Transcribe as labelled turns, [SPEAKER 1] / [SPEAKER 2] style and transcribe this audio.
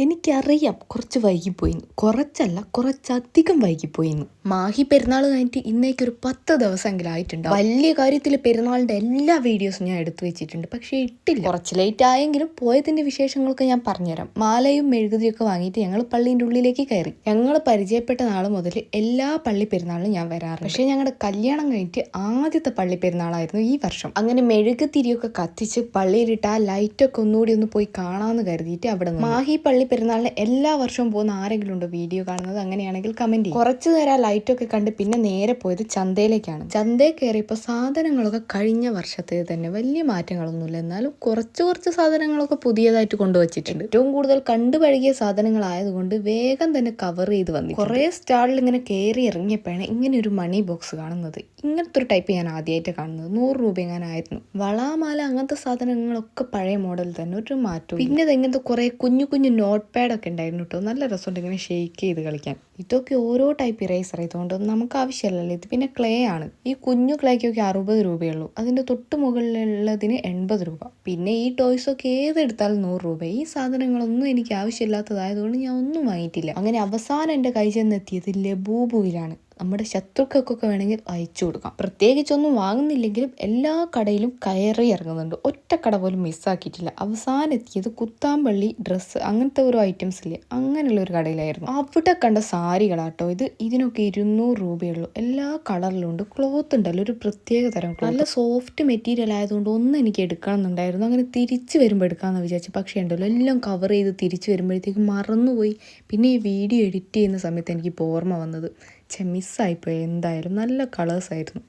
[SPEAKER 1] എനിക്കറിയാം കുറച്ച് വൈകിപ്പോയിന്ന്, കുറച്ചല്ല കുറച്ചധികം വൈകിപ്പോയിന്ന്. മാഹി പെരുന്നാൾ കഴിഞ്ഞിട്ട് ഇന്നേക്കൊരു 10 ദിവസമെങ്കിലും ആയിട്ടുണ്ട്. വലിയ കാര്യത്തിൽ പെരുന്നാളിൻ്റെ എല്ലാ വീഡിയോസും ഞാൻ എടുത്തു വെച്ചിട്ടുണ്ട്, പക്ഷേ ഇട്ടില്ല. കുറച്ച് ലേറ്റ് ആയെങ്കിലും പോയതിൻ്റെ വിശേഷങ്ങളൊക്കെ ഞാൻ പറഞ്ഞുതരാം. മാലയും മെഴുകുതിയൊക്കെ വാങ്ങിയിട്ട് ഞങ്ങൾ പള്ളീൻ്റെ ഉള്ളിലേക്ക് കയറി. ഞങ്ങൾ പരിചയപ്പെട്ട നാൾ മുതൽ എല്ലാ പള്ളി പെരുന്നാളിനും ഞാൻ വരാറുണ്ട്. പക്ഷേ ഞങ്ങളുടെ കല്യാണം കഴിഞ്ഞിട്ട് ആദ്യത്തെ പള്ളി പെരുന്നാളായിരുന്നു ഈ വർഷം. അങ്ങനെ മെഴുകുതിരിയൊക്കെ കത്തിച്ച് പള്ളിയിലിട്ട് ആ ലൈറ്റൊക്കെ ഒന്നുകൂടി ഒന്ന് പോയി കാണാമെന്ന് കരുതിയിട്ട് അവിടെ മാഹി പള്ളി പെരുന്നാളിന് എല്ലാ വർഷവും പോകുന്ന ആരെങ്കിലും ഉണ്ടോ വീഡിയോ കാണുന്നത്? അങ്ങനെയാണെങ്കിൽ കമന്റ് ചെയ്യും. കുറച്ചു നേരം ആ ലൈറ്റൊക്കെ കണ്ട് പിന്നെ നേരെ പോയത് ചന്തയിലേക്കാണ്. ചന്തയിൽ കയറിയപ്പോൾ സാധനങ്ങളൊക്കെ കഴിഞ്ഞ വർഷത്തെ തന്നെ വലിയ മാറ്റങ്ങളൊന്നുമില്ല, എന്നാലും കുറച്ച് സാധനങ്ങളൊക്കെ പുതിയതായിട്ട് കൊണ്ടുവച്ചിട്ടുണ്ട്. ഏറ്റവും കൂടുതൽ കണ്ടുപഴകിയ സാധനങ്ങളായതുകൊണ്ട് വേഗം തന്നെ കവർ ചെയ്ത് വന്നു. കുറേ സ്റ്റാളിൽ ഇങ്ങനെ കയറി ഇറങ്ങിയപ്പോഴാണ് ഇങ്ങനെ ഒരു മണി ബോക്സ് കാണുന്നത്. ഇങ്ങനത്തെ ഒരു ടൈപ്പ് ഞാൻ ആദ്യമായിട്ട് കാണുന്നത്. 100 രൂപ എങ്ങാനായിരുന്നു. വളാമാല അങ്ങനത്തെ സാധനങ്ങളൊക്കെ പഴയ മോഡൽ തന്നെ, ഒരു മാറ്റവും. പിന്നെ ഇങ്ങനത്തെ കുറെ കുഞ്ഞു നോട്ട് പാഡൊക്കെ ഉണ്ടായിരുന്നു കേട്ടോ. നല്ല രസമുണ്ട് ഇങ്ങനെ ഷെയ്ക്ക് ചെയ്ത് കളിക്കാൻ. ഇതൊക്കെ ഓരോ ടൈപ്പ് ഇറേസർ ആയതുകൊണ്ട് നമുക്ക് ആവശ്യമില്ലല്ലോ. ഇത് പിന്നെ ക്ലേ ആണ്. ഈ കുഞ്ഞു ക്ലേക്കൊക്കെ 60 രൂപയുള്ളൂ. അതിൻ്റെ തൊട്ട് മുകളിലുള്ളതിന് 80 രൂപ. പിന്നെ ഈ ടോയ്സൊക്കെ ഏതെടുത്താലും 100 രൂപ. ഈ സാധനങ്ങളൊന്നും എനിക്ക് ആവശ്യമില്ലാത്തതായതുകൊണ്ട് ഞാൻ ഒന്നും വാങ്ങിയിട്ടില്ല. അങ്ങനെ അവസാനം എൻ്റെ കൈ ചെന്നെത്തിയത് ലബൂബുവിലാണ്. നമ്മുടെ ശത്രുക്കൾക്കൊക്കെ വേണമെങ്കിൽ അയച്ചു കൊടുക്കാം. പ്രത്യേകിച്ചൊന്നും വാങ്ങുന്നില്ലെങ്കിലും എല്ലാ കടയിലും കയറി ഇറങ്ങുന്നുണ്ട്. ഒറ്റ കട പോലും മിസ്സാക്കിയിട്ടില്ല. അവസാനം എത്തിയത് കുത്താമ്പള്ളി ഡ്രസ്സ് അങ്ങനത്തെ ഓരോ ഐറ്റംസ് ഇല്ലേ, അങ്ങനെയുള്ള ഒരു കടയിലായിരുന്നു. അവിടെ കണ്ട സാരികളാട്ടോ ഇത്. ഇതിനൊക്കെ 200 രൂപയുള്ളൂ. എല്ലാ കളറിലും ഉണ്ട്. ക്ലോത്ത് ഉണ്ടല്ലോ, ഒരു പ്രത്യേക തരം ക്ലോത്ത്. നല്ല സോഫ്റ്റ് മെറ്റീരിയൽ ആയതുകൊണ്ട് ഒന്നും എനിക്ക് എടുക്കണം എന്നുണ്ടായിരുന്നു. അങ്ങനെ തിരിച്ച് വരുമ്പോൾ എടുക്കാമെന്ന് വിചാരിച്ചു. പക്ഷേ ഉണ്ടല്ലോ, എല്ലാം കവർ ചെയ്ത് തിരിച്ച് വരുമ്പോഴത്തേക്ക് മറന്നുപോയി. പിന്നെ ഈ വീഡിയോ എഡിറ്റ് ചെയ്യുന്ന സമയത്ത് എനിക്ക് ഇപ്പോൾ ഓർമ്മ വന്നത്, മിസ്സായിപ്പോയി. എന്തായാലും നല്ല കളേഴ്സ് ആയിരുന്നു.